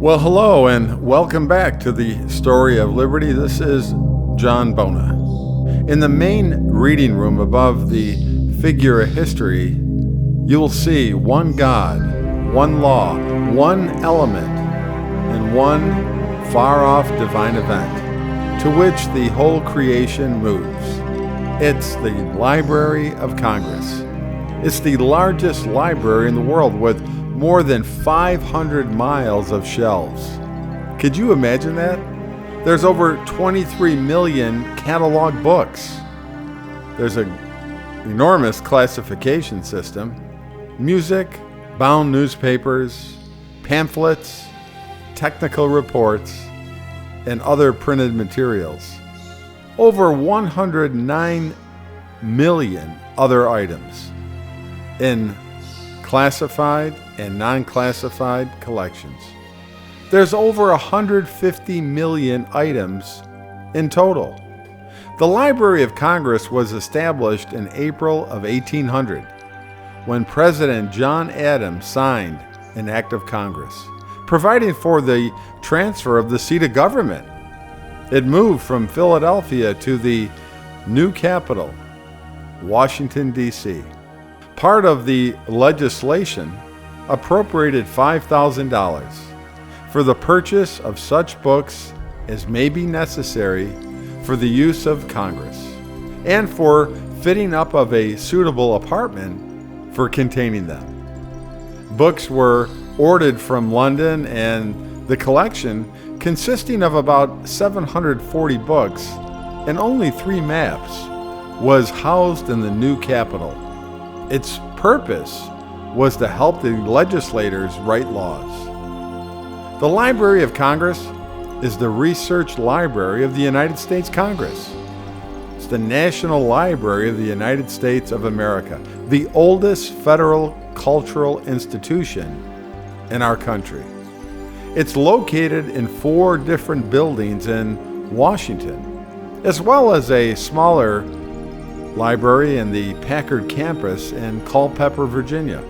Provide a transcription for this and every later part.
Well, hello and welcome back to the Story of Liberty. This is John Bona. In the main reading room above the figure of history, you will see one God, one law, one element, and one far-off divine event to which the whole creation moves. It's the Library of Congress. It's the largest library in the world with more than 500 miles of shelves. Could you imagine that? There's over 23 million catalog books. There's an enormous classification system, music, bound newspapers, pamphlets, technical reports, and other printed materials. Over 109 million other items in classified and non-classified collections. There's over 150 million items in total. The Library of Congress was established in April of 1800 when President John Adams signed an act of Congress providing for the transfer of the seat of government. It moved from Philadelphia to the new capital, Washington, D.C. Part of the legislation appropriated $5,000 for the purchase of such books as may be necessary for the use of Congress and for fitting up of a suitable apartment for containing them. Books were ordered from London, and the collection, consisting of about 740 books and only 3 maps, was housed in the new capital. Its purpose was to help the legislators write laws. The Library of Congress is the research library of the United States Congress. It's the National Library of the United States of America, the oldest federal cultural institution in our country. It's located in 4 different buildings in Washington, as well as a smaller library in the Packard campus in Culpeper, Virginia.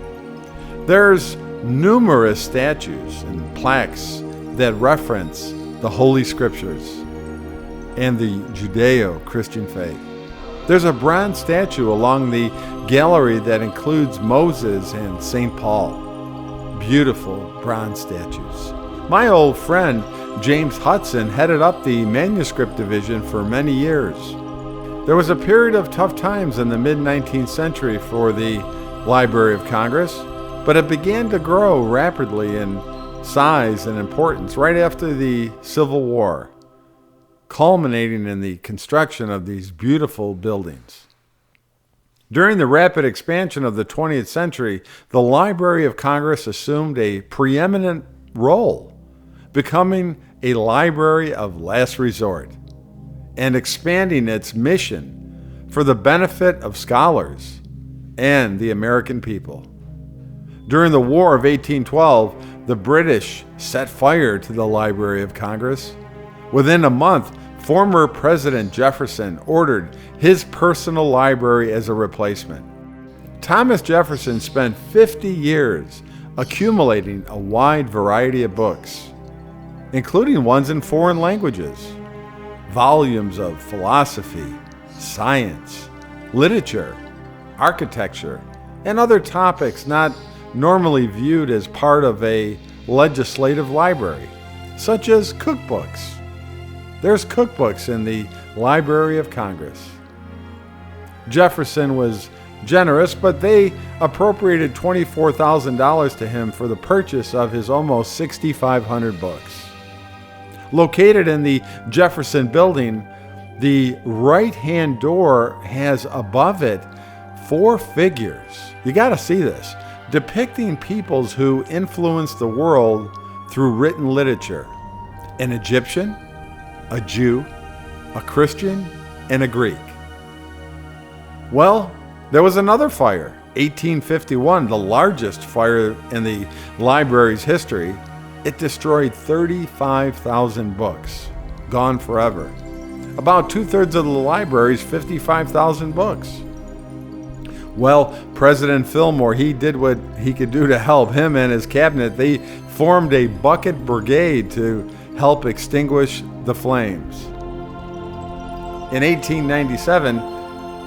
There's numerous statues and plaques that reference the Holy Scriptures and the Judeo-Christian faith. There's a bronze statue along the gallery that includes Moses and St. Paul. Beautiful bronze statues. My old friend James Hudson headed up the manuscript division for many years. There was a period of tough times in the mid-19th century for the Library of Congress, but it began to grow rapidly in size and importance right after the Civil War, culminating in the construction of these beautiful buildings. During the rapid expansion of the 20th century, the Library of Congress assumed a preeminent role, becoming a library of last resort and expanding its mission for the benefit of scholars and the American people. During the War of 1812, the British set fire to the Library of Congress. Within a month, former President Jefferson ordered his personal library as a replacement. Thomas Jefferson spent 50 years accumulating a wide variety of books, including ones in foreign languages, volumes of philosophy, science, literature, architecture, and other topics not normally viewed as part of a legislative library, such as cookbooks. There's cookbooks in the Library of Congress. Jefferson was generous, but they appropriated $24,000 to him for the purchase of his almost 6,500 books. Located in the Jefferson Building, the right-hand door has above it 4 figures. You got to see this, depicting peoples who influenced the world through written literature: an Egyptian, a Jew, a Christian, and a Greek. Well, there was another fire, 1851, the largest fire in the library's history. It destroyed 35,000 books, gone forever. About 2/3 of the library's 55,000 books. Well, President Fillmore, he did what he could do to help him and his cabinet. They formed a bucket brigade to help extinguish the flames. In 1897,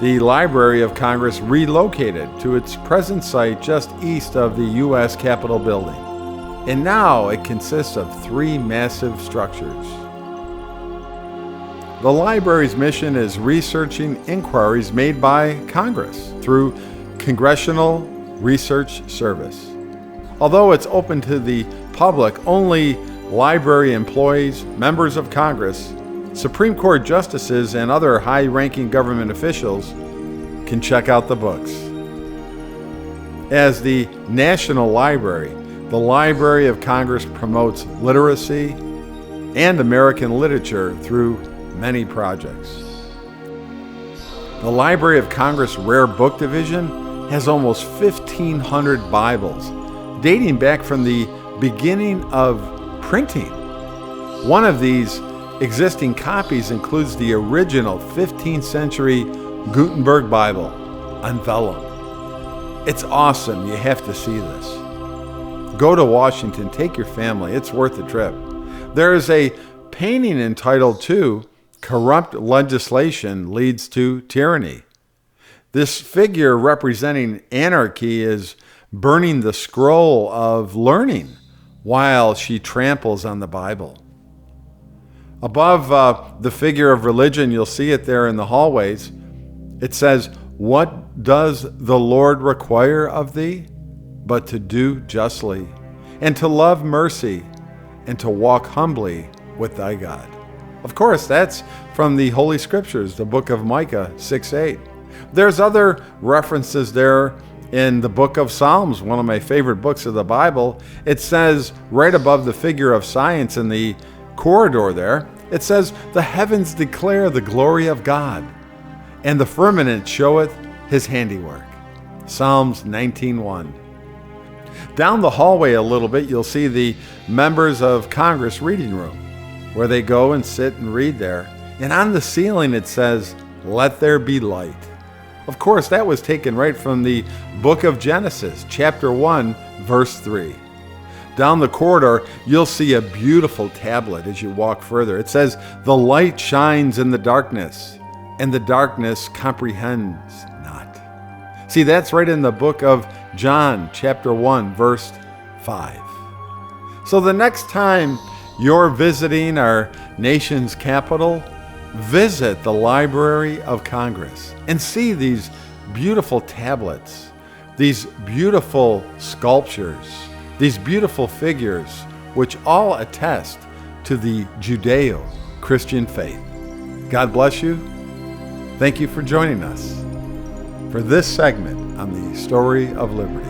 the Library of Congress relocated to its present site just east of the U.S. Capitol building. And now it consists of 3 massive structures. The library's mission is researching inquiries made by Congress through Congressional Research Service. Although it's open to the public, only library employees, members of Congress, Supreme Court justices, and other high-ranking government officials can check out the books. As the National Library, the Library of Congress promotes literacy and American literature through many projects. The Library of Congress Rare Book Division has almost 1,500 Bibles, dating back from the beginning of printing. One of these existing copies includes the original 15th century Gutenberg Bible on vellum. It's awesome. You have to see this. Go to Washington. Take your family. It's worth the trip. There is a painting entitled, too, Corrupt Legislation Leads to Tyranny. This figure representing anarchy is burning the scroll of learning while she tramples on the Bible. Above the figure of religion, you'll see it there in the hallways. It says, "What does the Lord require of thee? But to do justly, and to love mercy, and to walk humbly with thy God." Of course, that's from the Holy Scriptures, the book of Micah 6:8. There's other references there in the book of Psalms, one of my favorite books of the Bible. It says right above the figure of science in the corridor there, it says, "The heavens declare the glory of God, and the firmament showeth his handiwork." Psalms 19:1. Down the hallway a little bit, you'll see the members of Congress reading room, where they go and sit and read there. And on the ceiling it says, "Let there be light." Of course, that was taken right from the book of Genesis, chapter 1, verse 3. Down the corridor, you'll see a beautiful tablet as you walk further. It says, "The light shines in the darkness, and the darkness comprehends not." See, that's right in the book of John, chapter 1, verse 5. So the next time you're visiting our nation's capital, visit the Library of Congress and see these beautiful tablets, these beautiful sculptures, these beautiful figures, which all attest to the Judeo-Christian faith. God bless you. Thank you for joining us for this segment on the Story of Liberty.